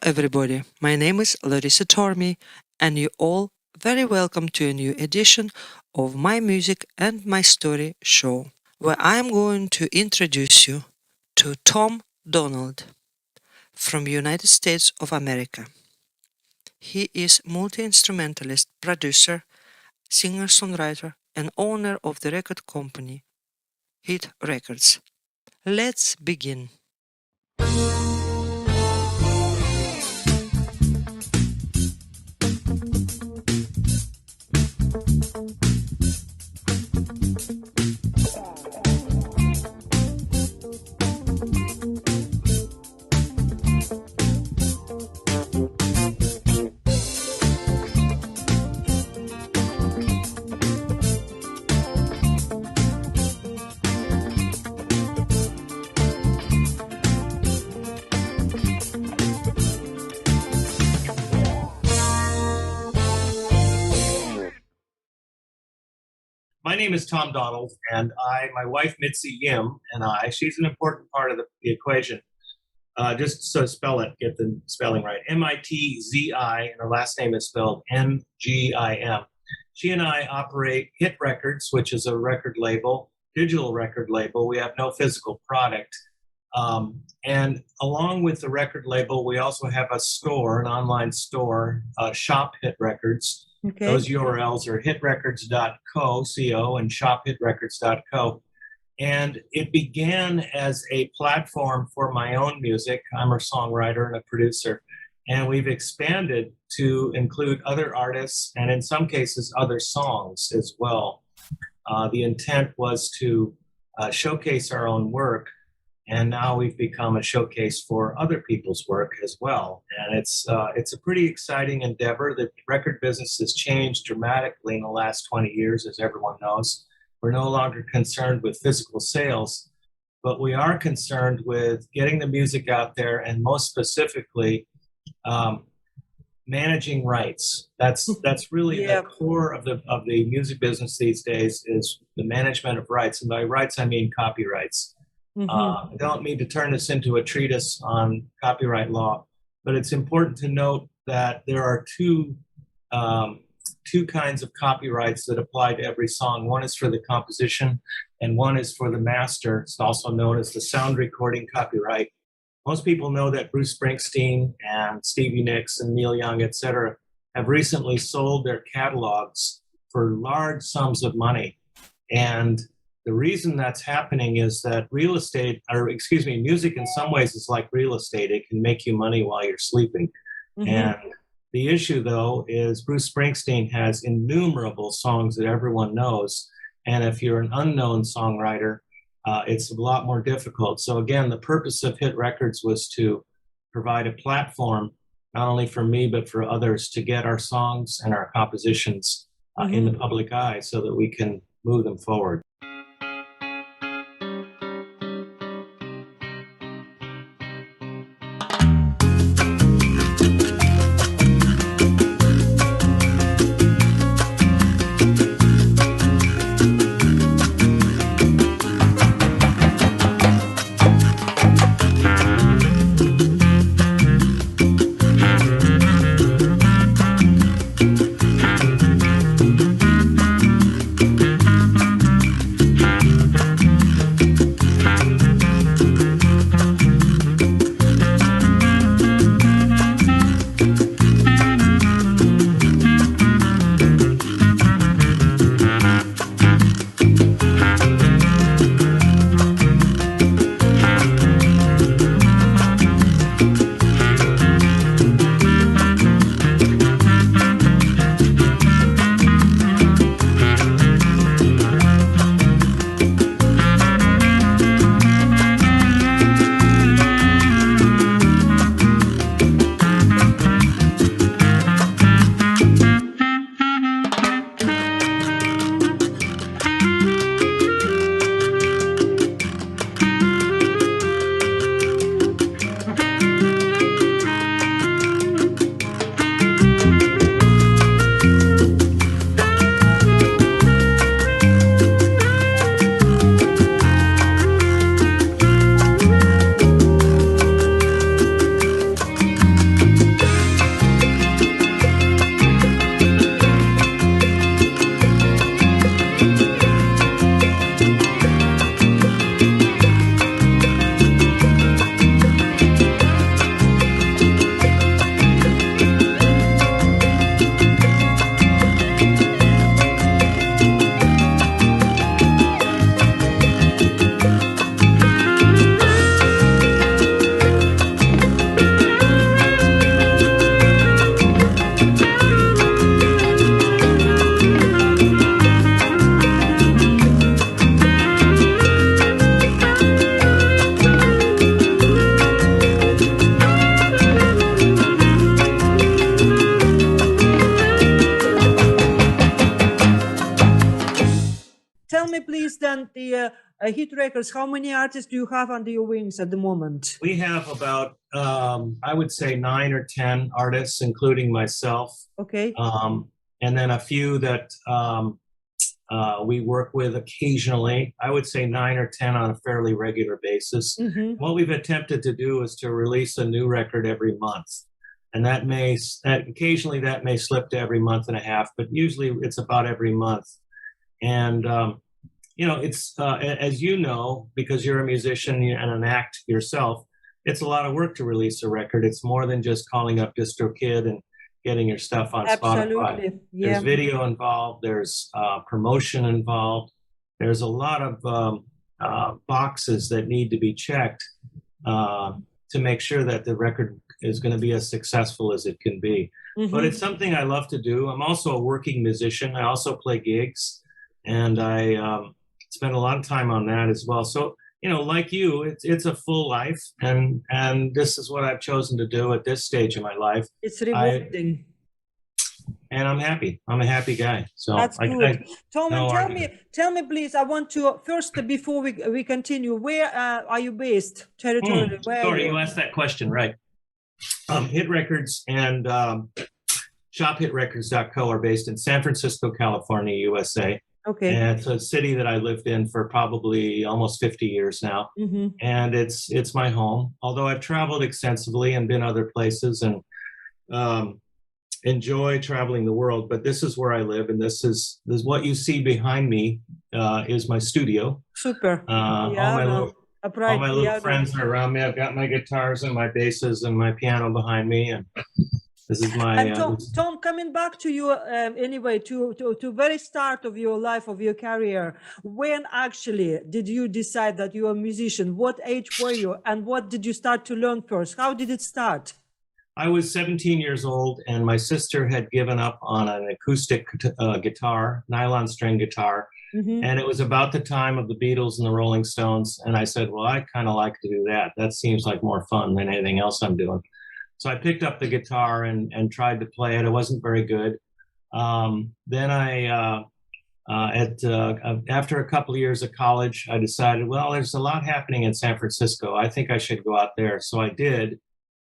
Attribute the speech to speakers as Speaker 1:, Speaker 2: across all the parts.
Speaker 1: everybody. My name is Larissa Tormey, and you all very welcome to a new edition of My Music and My Story show, where I am going to introduce you to Tom Donald from United States of America. He is multi-instrumentalist, producer, singer-songwriter, and owner of the record company Hit Records. Let's begin.
Speaker 2: My name is Tom Donald, and my wife Mitzi Yim, and she's an important part of the equation. Just so spell it, get the spelling right. Mitzi, and her last name is spelled Ngim. She and I operate Hit Records, which is a record label, digital record label. We have no physical product. And along with the record label, we also have a store, an online store, Shop Hit Records.
Speaker 1: Okay.
Speaker 2: Those URLs are hitrecords.co, and shophitrecords.co. And it began as a platform for my own music. I'm a songwriter and a producer. And we've expanded to include other artists and in some cases other songs as well. The intent was to showcase our own work. And now we've become a showcase for other people's work as well. And it's a pretty exciting endeavor. The record business has changed dramatically in the last 20 years, as everyone knows. We're no longer concerned with physical sales, but we are concerned with getting the music out there and most specifically, managing rights. That's really the core of the music business these days is the management of rights. And by rights, I mean copyrights. I don't mean to turn this into a treatise on copyright law, but it's important to note that there are two kinds of copyrights that apply to every song. One is for the composition, and one is for the master. It's also known as the sound recording copyright. Most people know that Bruce Springsteen and Stevie Nicks and Neil Young, etc., have recently sold their catalogs for large sums of money. And the reason that's happening is that music in some ways is like real estate. It can make you money while you're sleeping. And the issue, though, is Bruce Springsteen has innumerable songs that everyone knows. And if you're an unknown songwriter, it's a lot more difficult. So again, the purpose of Hit Records was to provide a platform, not only for me, but for others to get our songs and our compositions in the public eye so that we can move them forward.
Speaker 1: and the hit records, how many artists do you have under your wings at the moment?
Speaker 2: We have about, I would say, 9 or 10 artists, including myself.
Speaker 1: Okay.
Speaker 2: And then a few that we work with occasionally. I would say 9 or 10 on a fairly regular basis.
Speaker 1: Mm-hmm.
Speaker 2: What we've attempted to do is to release a new record every month. And that may, occasionally that may slip to every month and a half, but usually it's about every month. And, it's, as you know, because you're a musician and an act yourself, it's a lot of work to release a record. It's more than just calling up DistroKid and getting your stuff on Spotify.
Speaker 1: Yeah.
Speaker 2: There's video involved. There's promotion involved. There's a lot of boxes that need to be checked to make sure that the record is going to be as successful as it can be. Mm-hmm. But it's something I love to do. I'm also a working musician. I also play gigs, and I spend a lot of time on that as well. So, like you, it's a full life, and this is what I've chosen to do at this stage of my life.
Speaker 1: It's rewarding.
Speaker 2: And I'm happy. I'm a happy guy. So
Speaker 1: that's good. Tormey, tell me, please. I want to first, before we continue, where are you based territorially?
Speaker 2: Sorry, you asked that question, right? Hit Records and ShopHitRecords.co are based in San Francisco, California, USA.
Speaker 1: Okay.
Speaker 2: And it's a city that I lived in for probably almost 50 years now. Mm-hmm. And it's my home, although I've traveled extensively and been other places and enjoy traveling the world. But this is where I live, and this is what you see behind me is my studio.
Speaker 1: Super.
Speaker 2: All my little friends are around me. I've got my guitars and my basses and my piano behind me, and this is my.
Speaker 1: And Tom, coming back to you anyway, to very start of your life, of your career, when actually did you decide that you're a musician? What age were you, and what did you start to learn first? How did it start?
Speaker 2: I was 17 years old, and my sister had given up on an acoustic guitar, nylon string guitar. Mm-hmm. And it was about the time of the Beatles and the Rolling Stones. And I said, well, I kind of like to do that. That seems like more fun than anything else I'm doing. So I picked up the guitar and tried to play it. It wasn't very good. Then after a couple of years of college, I decided, well, there's a lot happening in San Francisco. I think I should go out there. So I did.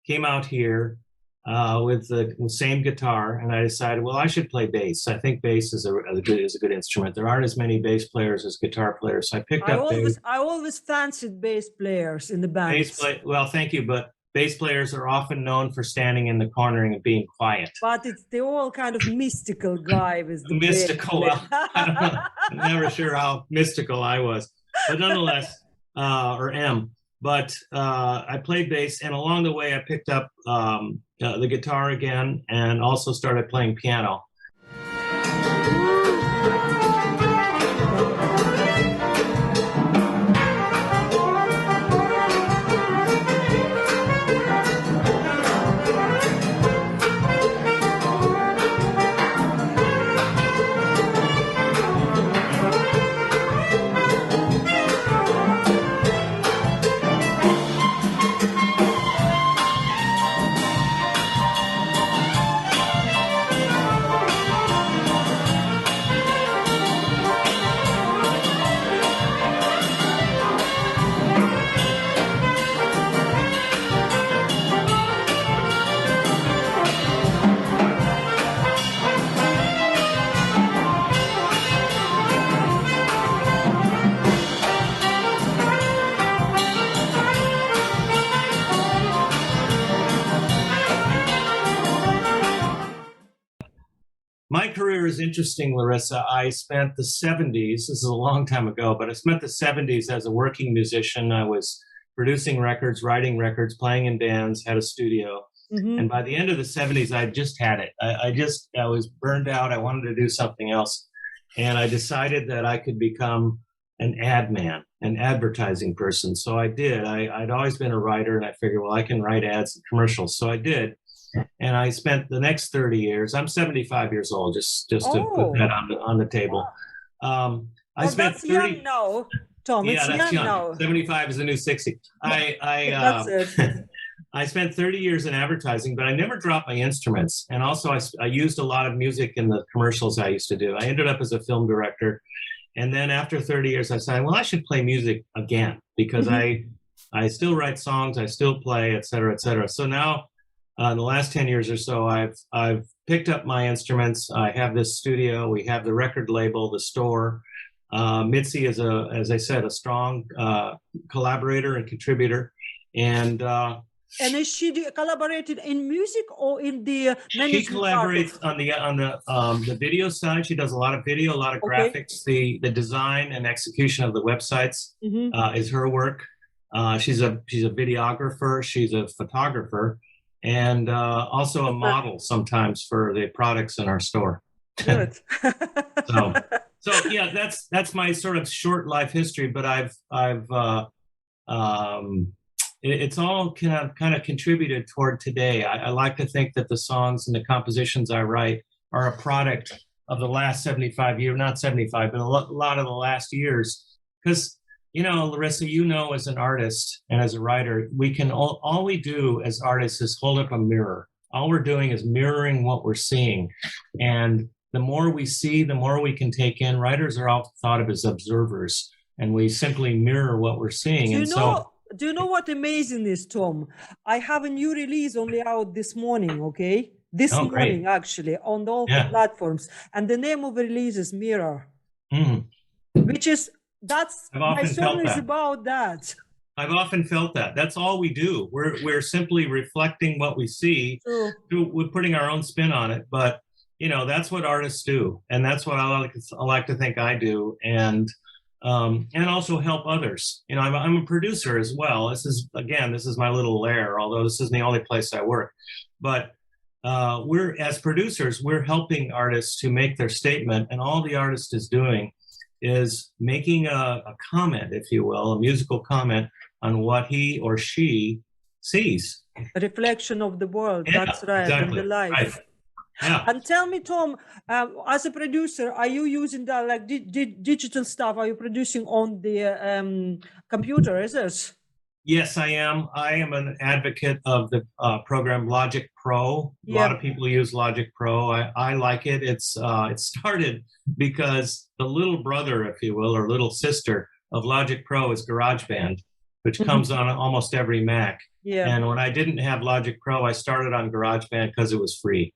Speaker 2: Came out here with the same guitar, and I decided, well, I should play bass. I think bass is a good instrument. There aren't as many bass players as guitar players, so I picked up bass. I
Speaker 1: always fancied bass players in the band.
Speaker 2: Well, thank you, but bass players are often known for standing in the corner and being quiet.
Speaker 1: But they're all kind of mystical guy with the
Speaker 2: mystical. Well, I don't know. I'm never sure how mystical I was, but nonetheless, or am. But I played bass, and along the way, I picked up the guitar again, and also started playing piano. My career is interesting, Larissa. I spent the 70s, this is a long time ago, but I spent the 70s as a working musician. I was producing records, writing records, playing in bands, had a studio. Mm-hmm. And by the end of the 70s, I just had it. I was burned out. I wanted to do something else. And I decided that I could become an ad man, an advertising person. So I did. I'd always been a writer, and I figured, well, I can write ads and commercials. So I did. And I spent the next 30 years, I'm 75 years old, just to put that on the table. I spent
Speaker 1: that's 30, young now, Tom.
Speaker 2: Yeah, that's young.
Speaker 1: Now.
Speaker 2: 75 is the new 60.
Speaker 1: That's it.
Speaker 2: I spent 30 years in advertising, but I never dropped my instruments. And also I used a lot of music in the commercials I used to do. I ended up as a film director. And then after 30 years, I decided, well, I should play music again because
Speaker 1: Mhm.
Speaker 2: I still write songs, I still play, et cetera, et cetera. So now, in the last 10 years or so, I've picked up my instruments. I have this studio. We have the record label, the store. Mitzi is as I said, a strong collaborator and contributor, and
Speaker 1: And is she collaborated in music or in the
Speaker 2: she
Speaker 1: management part
Speaker 2: collaborates
Speaker 1: of?
Speaker 2: on the video side. She does a lot of video, a lot of
Speaker 1: Okay.
Speaker 2: graphics. The design and execution of the websites
Speaker 1: Mhm.
Speaker 2: is her work. She's a videographer. She's a photographer, and also a model sometimes for the products in our store.
Speaker 1: Good.
Speaker 2: So yeah, that's my sort of short life history. But um, it's all kind of contributed toward today. I like to think that the songs and the compositions I write are a product of the last 75 years, not 75, but a lot of the last years. Because, Larissa, as an artist and as a writer, we can all we do as artists is hold up a mirror. All we're doing is mirroring what we're seeing. And the more we see, the more we can take in. Writers are often thought of as observers, and we simply mirror what we're seeing.
Speaker 1: Do you know what amazing is, Tom? I have a new release only out this morning, okay? This morning,
Speaker 2: Great.
Speaker 1: actually, on all the platforms. And the name of the release is Mirror, which is, my song is about that.
Speaker 2: I've often felt that. That's all we do. We're simply reflecting what we see. We're putting our own spin on it. But, that's what artists do. And that's what I like to think I do. And also help others. I'm a producer as well. This is my little lair, although this isn't the only place I work. But as producers, we're helping artists to make their statement, and all the artist is doing is making a comment, if you will, a musical comment on what he or she sees.
Speaker 1: A reflection of the world.
Speaker 2: Yeah,
Speaker 1: that's right,
Speaker 2: exactly.
Speaker 1: and the life.
Speaker 2: Right. Yeah.
Speaker 1: And tell me, Tom, as a producer, are you using that like digital stuff? Are you producing on the computer? Is this?
Speaker 2: Yes, I am. I am an advocate of the program Logic Pro. A lot of people use Logic Pro. I like it. It started because the little brother, if you will, or little sister of Logic Pro is GarageBand, which comes on almost every Mac.
Speaker 1: Yeah.
Speaker 2: And when I didn't have Logic Pro, I started on GarageBand because it was free.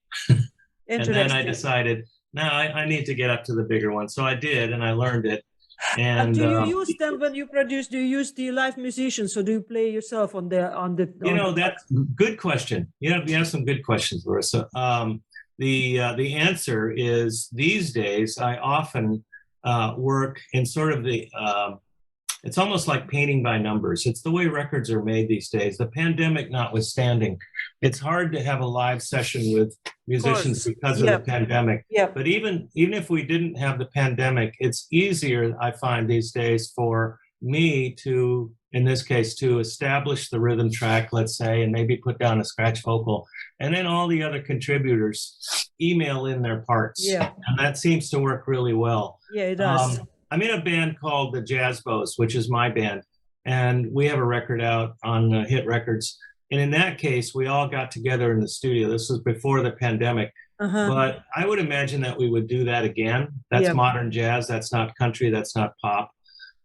Speaker 2: And then I decided, no, I need to get up to the bigger one. So I did, and I learned it. And
Speaker 1: do you use them when you produce? Do you use the live musicians, or do you play yourself on the?
Speaker 2: That's a good question. You have some good questions, Larissa. The answer is these days I often work in sort of it's almost like painting by numbers. It's the way records are made these days. The pandemic notwithstanding, it's hard to have a live session with musicians because of the pandemic.
Speaker 1: Yeah.
Speaker 2: But even if we didn't have the pandemic, it's easier, I find these days, for me to, in this case, to establish the rhythm track, let's say, and maybe put down a scratch vocal, and then all the other contributors email in their parts.
Speaker 1: Yeah.
Speaker 2: And that seems to work really well.
Speaker 1: Yeah, it does.
Speaker 2: I'm in a band called the Jazzbos, which is my band, and we have a record out on Hit Records. And in that case, we all got together in the studio. This was before the pandemic, but I would imagine that we would do that again. That's modern jazz. That's not country. That's not pop.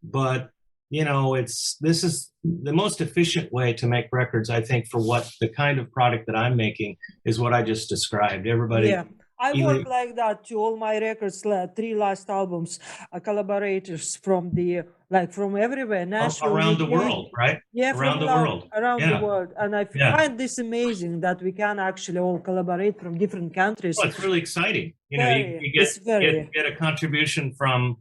Speaker 2: But this is the most efficient way to make records, I think, for what the kind of product that I'm making is what I just described. Everybody.
Speaker 1: Yeah. I work like that to all my records, 3 last albums, collaborators from from everywhere, Nashville,
Speaker 2: around the world, right?
Speaker 1: Yeah,
Speaker 2: around the world,
Speaker 1: the world. And I find this amazing that we can actually all collaborate from different countries.
Speaker 2: Well, it's really exciting. You get a contribution from,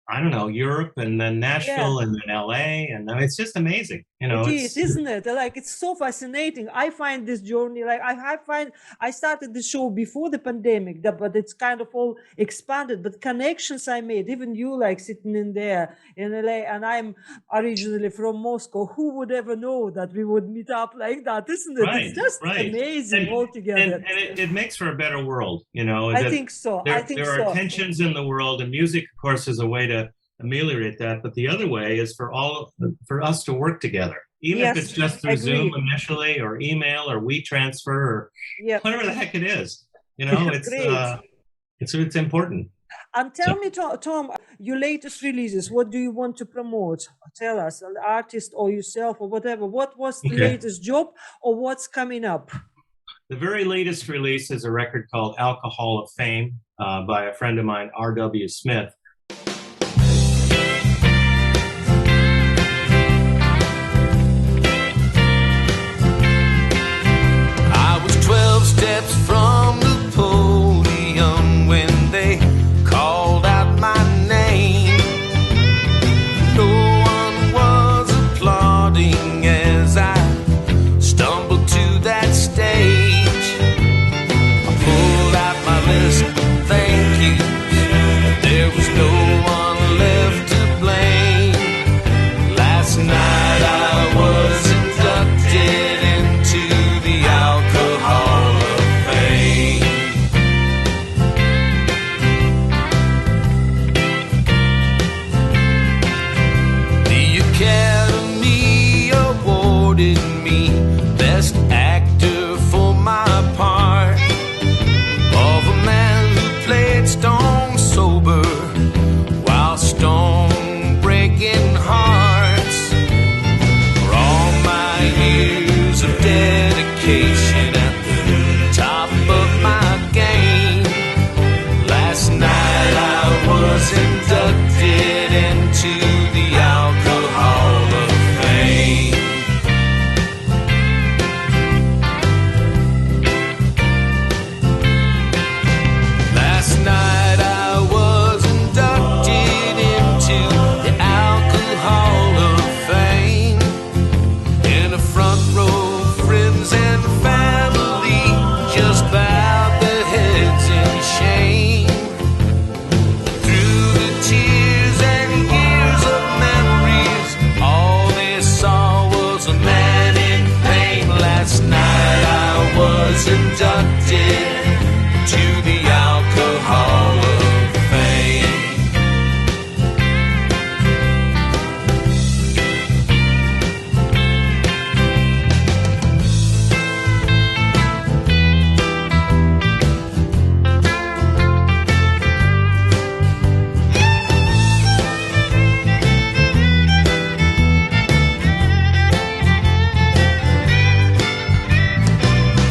Speaker 2: I don't know, Europe, and then Nashville, and then LA, and it's just amazing.
Speaker 1: It is, isn't it? Like, it's so fascinating. I find this journey, like I started the show before the pandemic, but it's kind of all expanded. But connections I made, even you, like sitting in there in LA, and I'm originally from Moscow. Who would ever know that we would meet up like that, isn't it? Right, it's just amazing altogether.
Speaker 2: And it makes for a better world,
Speaker 1: I think so.
Speaker 2: There are tensions in the world, and music, of course, is a way to ameliorate that. But the other way is for us to work together, even if it's just through Zoom initially, or email, or WeTransfer, or whatever the heck it is. It's important.
Speaker 1: And
Speaker 2: So,
Speaker 1: tell me, Tom, your latest releases. What do you want to promote? Tell us, an artist or yourself or whatever. What was the
Speaker 2: okay.
Speaker 1: latest job or what's coming up?
Speaker 2: The very latest release is a record called Alcohol of Fame by a friend of mine, R.W. Smith.
Speaker 3: I was 12 steps from the podium when they called out my name. No one was applauding as I stumbled to that stage. I pulled out my list of thank yous. There was no one left to blame. Last night I was inducted into the Alcohol of Fame. The Academy awarded me Best Actor for my part of a man who played stone sober while stone breaking hearts. For all my years of dedication at the top of my game, last night I was inducted into the Alcohol of Fame. Last night I was inducted into the Alcohol of Fame. In the front row, friends and family just bowed their heads in shame. Through the tears and years of memories, all they saw was a man in pain. Last night I was inducted to the Alcohol of Fame.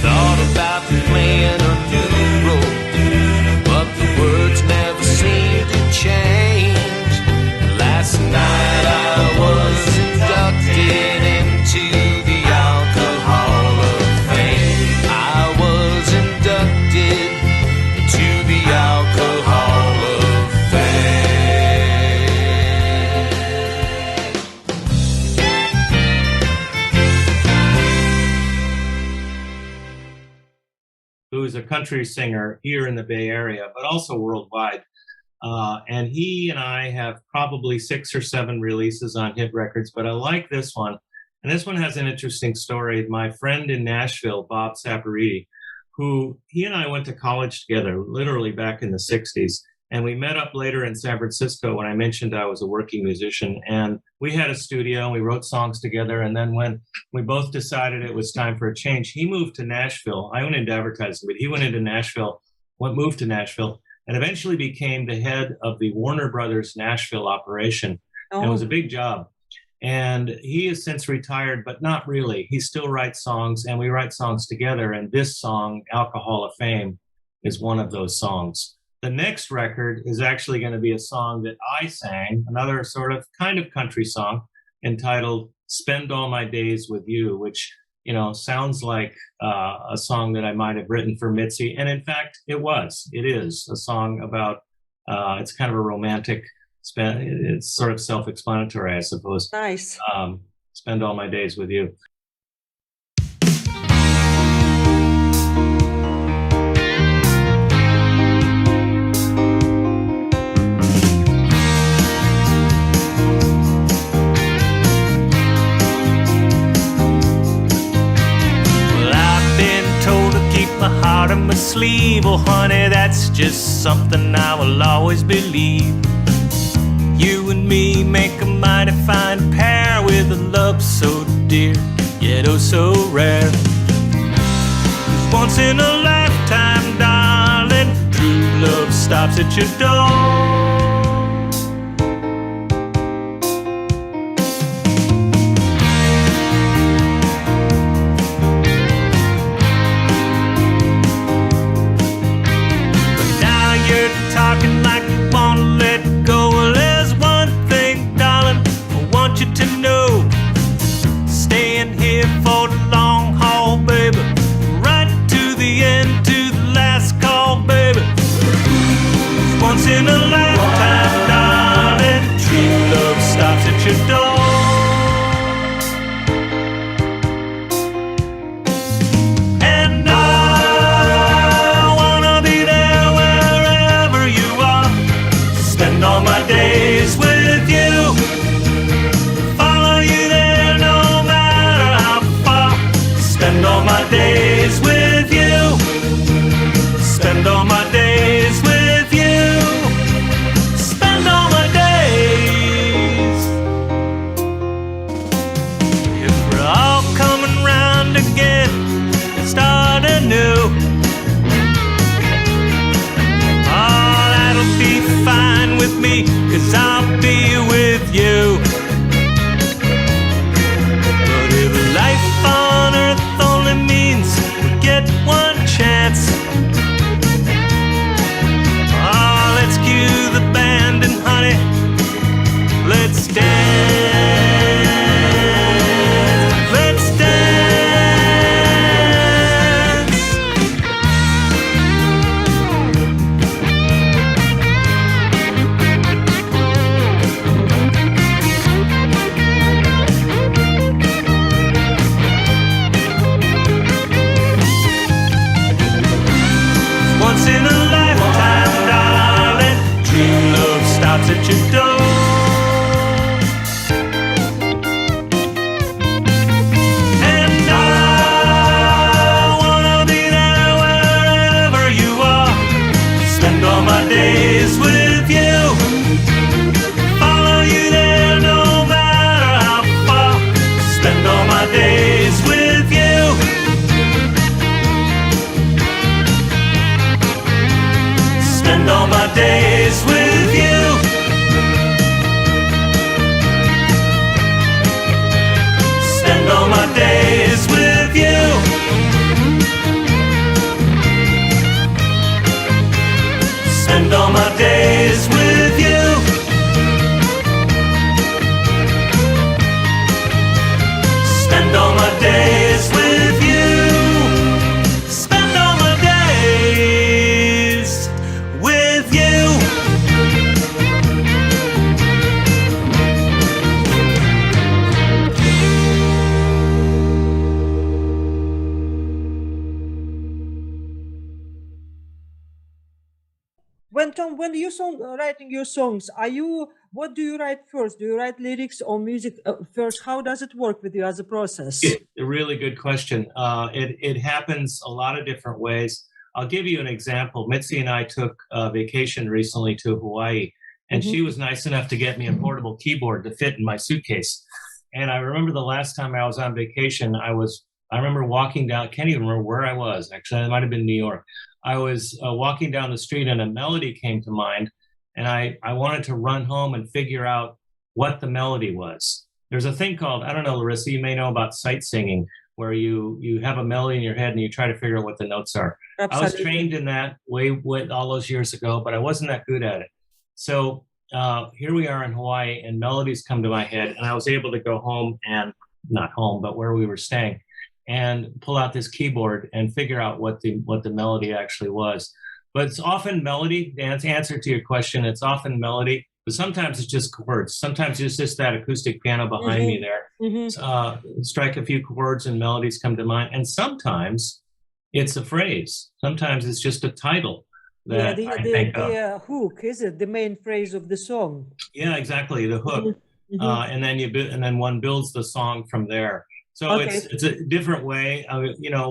Speaker 3: Thought about playing a new role, but the words never seemed to change. Last night I was inducted into the Alcohol of Fame. I was inducted to the Alcohol of Fame.
Speaker 2: Who is a country singer here in the Bay Area, but also worldwide. And he and I have probably 6 or 7 releases on hit records, but I like this one. And this one has an interesting story. My friend in Nashville, Bob Saporiti, who he and I went to college together, literally back in the 60s. And we met up later in San Francisco when I mentioned I was a working musician. And we had a studio and we wrote songs together. And then when we both decided it was time for a change, he moved to Nashville. I went into advertising, but he went into Nashville, moved to Nashville, and eventually became the head of the Warner Brothers Nashville operation. And it was a big job. And he has since retired, but not really. He still writes songs and we write songs together. And this song, Alcohol of Fame, is one of those songs. The next record is actually going to be a song that I sang, another sort of kind of country song entitled Spend All My Days With You, which, you know, sounds like a song that I might have written for Mitzi. And in fact, it is a song about, it's kind of a romantic, it's sort of self-explanatory, I suppose.
Speaker 1: Nice.
Speaker 2: Spend All My Days With You.
Speaker 3: Heart on my sleeve, oh honey, that's just something I will always believe. You and me make a mighty fine pair with a love so dear, yet oh so rare. 'Cause once in a lifetime, darling, true love stops at your door. Talking like you wanna let go. Well, there's one thing, darling, I want you to know. Staying here for the long haul, baby. Right to the end, to the last call, baby. Once in a lifetime, darling, true love stops at your door. All my days with you, follow you there no matter how far. Spend all my days with you, spend all my days with you, spend all my days. If we're all coming round again and start anew, be fine with me, 'cause I'll be with you. But if life on earth only means we get one chance, oh, let's cue the band and honey, let's dance. Let's dance. Once in a lifetime, darling, true love stops at your door. And I wanna be there wherever you are. Spend all my days with you, follow you there no matter how far. Spend all my days with you, spend all my days with you, spend all my days with you, spend all my days with you, spend all my days with you, spend all my days with you.
Speaker 1: When Tom, when you writing your songs, what do you write first? Do you write lyrics or music first? How does it work with you as a process?
Speaker 2: A really good question. It happens a lot of different ways. I'll give you an example. Mitzi and I took a vacation recently to Hawaii, and she was nice enough to get me a portable keyboard to fit in my suitcase. And I remember the last time I was on vacation, I remember walking down, I can't even remember where I was. Actually, it might have been New York. I was walking down the street and a melody came to mind, and I wanted to run home and figure out what the melody was. There's a thing called, I don't know, Larissa, you may know about sight singing, where you have a melody in your head and you try to figure out what the notes are. Absolutely. I was trained in that way all those years ago, but I wasn't that good at it. So here we are in Hawaii, and melodies come to my head, and I was able to go home, and not home, but where we were staying, and pull out this keyboard and figure out what the melody actually was. But it's often melody. The answer to your question, it's often melody, but sometimes it's just chords. Sometimes it's just that acoustic piano behind me there. Strike a few chords and melodies come to mind. And sometimes it's a phrase. Sometimes it's just a title that
Speaker 1: the hook, is it? The main phrase of the song.
Speaker 2: Yeah, exactly, the hook. And then one builds the song from there. So it's a different way.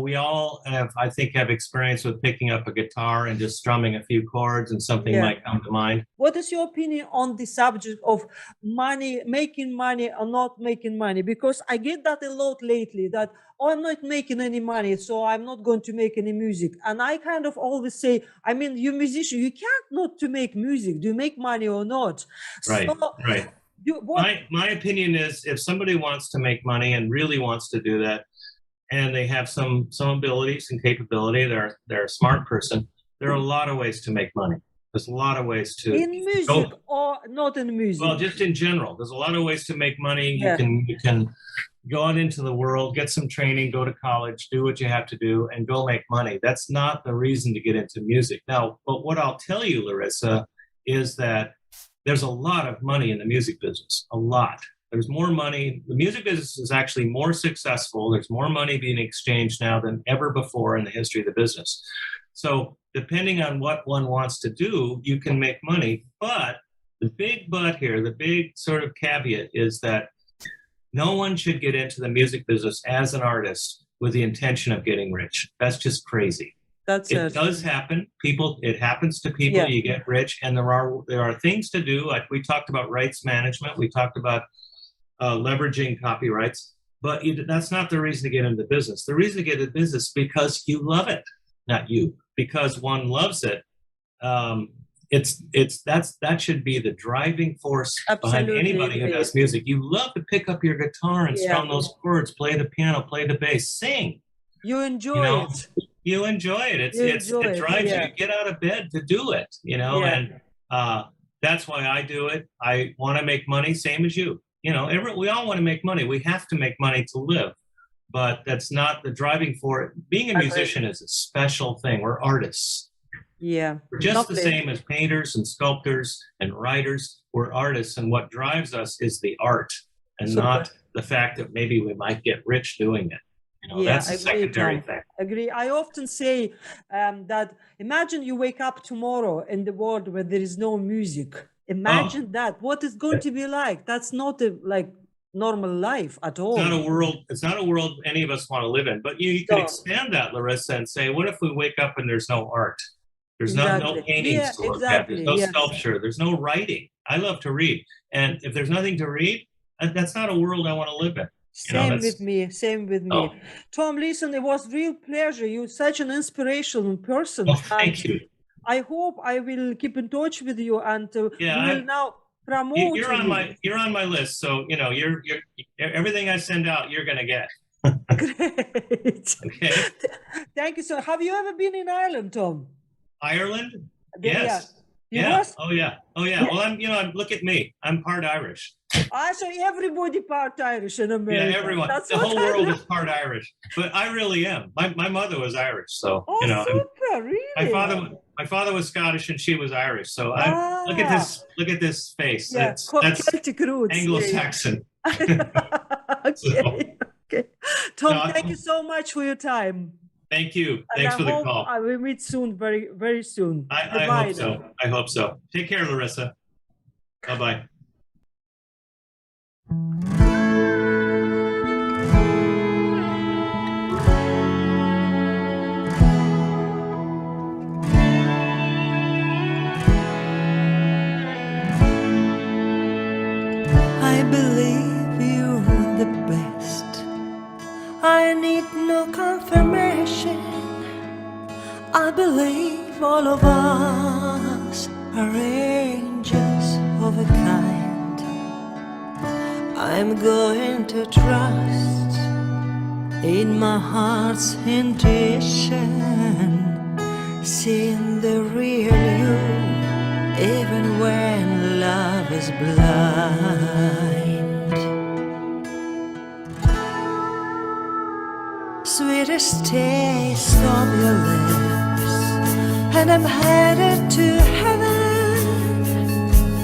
Speaker 2: We all I think, have experience with picking up a guitar and just strumming a few chords, and something might come to mind.
Speaker 1: What is your opinion on the subject of money, making money or not making money? Because I get that a lot lately, that, oh, I'm not making any money, so I'm not going to make any music. And I kind of always say, I mean, you musician, you can't not to make music. Do you make money or not?
Speaker 2: Right,
Speaker 1: So,
Speaker 2: right. My opinion is, if somebody wants to make money and really wants to do that, and they have some abilities and capability, they're a smart person, there are a lot of ways to make money. There's a lot of ways to
Speaker 1: in music or not in music?
Speaker 2: Well, just in general, there's a lot of ways to make money. You can go out into the world, get some training, go to college, do what you have to do, and go make money. That's not the reason to get into music. Now, but what I'll tell you, Larissa, is that there's a lot of money in the music business, a lot. There's more money. The music business is actually more successful. There's more money being exchanged now than ever before in the history of the business. So depending on what one wants to do, you can make money. But the big but here, the big sort of caveat, is that no one should get into the music business as an artist with the intention of getting rich. That's just crazy. It does happen. It happens to people. You get rich, and there are things to do. Like we talked about rights management. We talked about leveraging copyrights. But that's not the reason to get into the business. The reason to get into business is because you love it, not you. Because one loves it. That should be the driving force behind anybody who does music. You love to pick up your guitar and strum those chords, play the piano, play the bass, sing.
Speaker 1: You enjoy it.
Speaker 2: You enjoy it. It drives you to get out of bed to do it, and that's why I do it. I want to make money, same as you. We all want to make money. We have to make money to live, but that's not the driving force. Being a musician is a special thing. We're artists.
Speaker 1: Yeah.
Speaker 2: We're just the same as painters and sculptors and writers. We're artists, and what drives us is the art, and not the fact that maybe we might get rich doing it. That's a secondary thing.
Speaker 1: Agree. I often say that imagine you wake up tomorrow in the world where there is no music. Imagine that. What is going to be like? That's not normal life at all.
Speaker 2: It's not a world any of us want to live in. But you can expand that, Larissa, and say, what if we wake up and there's no art? There's no paintings to look at. There's no sculpture. There's no writing. I love to read. And if there's nothing to read, that's not a world I want to live in.
Speaker 1: Same with me. Tom, listen, it was real pleasure. You're such an inspirational person.
Speaker 2: Thank you.
Speaker 1: I hope I will keep in touch with you, and we will now promote.
Speaker 2: You're on my list, so you're everything I send out, you're gonna get.
Speaker 1: Great. Okay. Thank you, sir. Have you ever been in Ireland, Tom?
Speaker 2: Ireland? Yes.
Speaker 1: Yes.
Speaker 2: Oh yeah. Well, look at me. I'm part Irish.
Speaker 1: So everybody part Irish in America.
Speaker 2: Yeah, everyone. The whole world is part Irish. But I really am. My mother was Irish, so
Speaker 1: super, really.
Speaker 2: My father was Scottish and she was Irish. So look at this face.
Speaker 1: Yeah,
Speaker 2: that's
Speaker 1: Celtic roots.
Speaker 2: Anglo-Saxon.
Speaker 1: Okay. Tom, thank you so much for your time.
Speaker 2: Thank you. Thanks for the call.
Speaker 1: I will meet soon, very, very soon.
Speaker 2: I hope so. Take care, Larissa. Bye-bye.
Speaker 4: I believe you're the best. I need no confirmation. I believe all of us are angels of a kind. I'm going to trust in my heart's intuition, seeing the real you, even when love is blind. Sweetest taste of your lips, and I'm headed to heaven.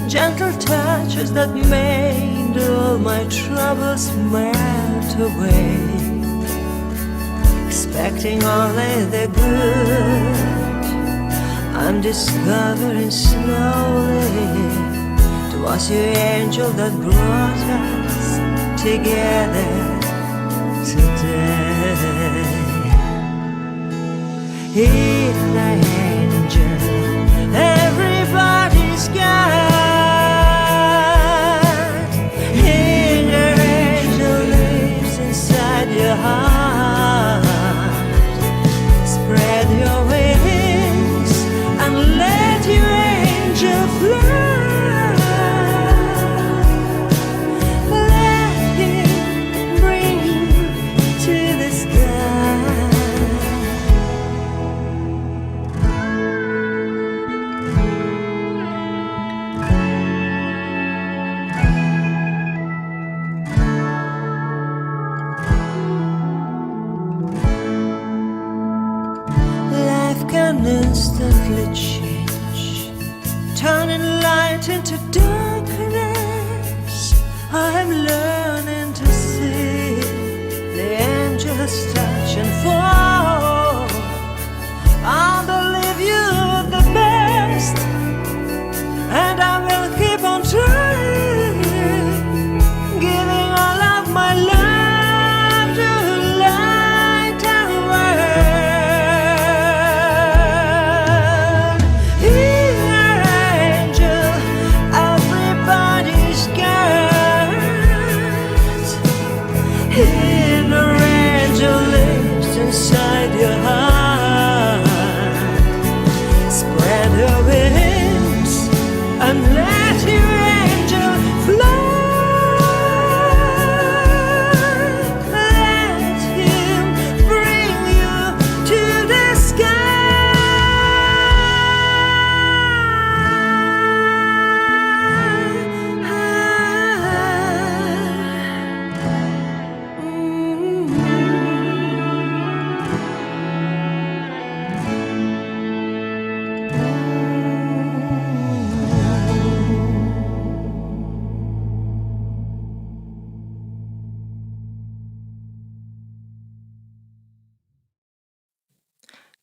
Speaker 4: Gentle touches that made all my troubles melt away. Expecting only the good, I'm discovering slowly 'twas your angel that brought us together today. He's an angel, everybody's God. He's an angel lives inside your heart. Spread your wings and let your angel fly. Let him bring you to the sky. Life can instantly change, turning light into darkness. I'm learning to see the angels touch and fall. I believe you're the best, and I will keep on trying, giving all of my love to light and world. Here, angel, everybody's got. Inner angel lives inside your heart. Spread your wings and let your angel fly. Let him bring you to the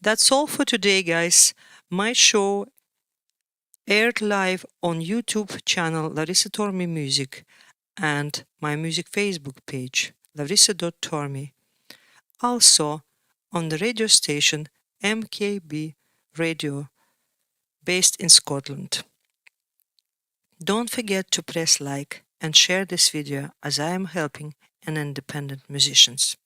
Speaker 1: That's all for today, guys. My show aired live on YouTube channel Larissa Tormey Music and my music Facebook page larissa.tormey. Also on the radio station MKB Radio based in Scotland. Don't forget to press like and share this video as I am helping an independent musicians.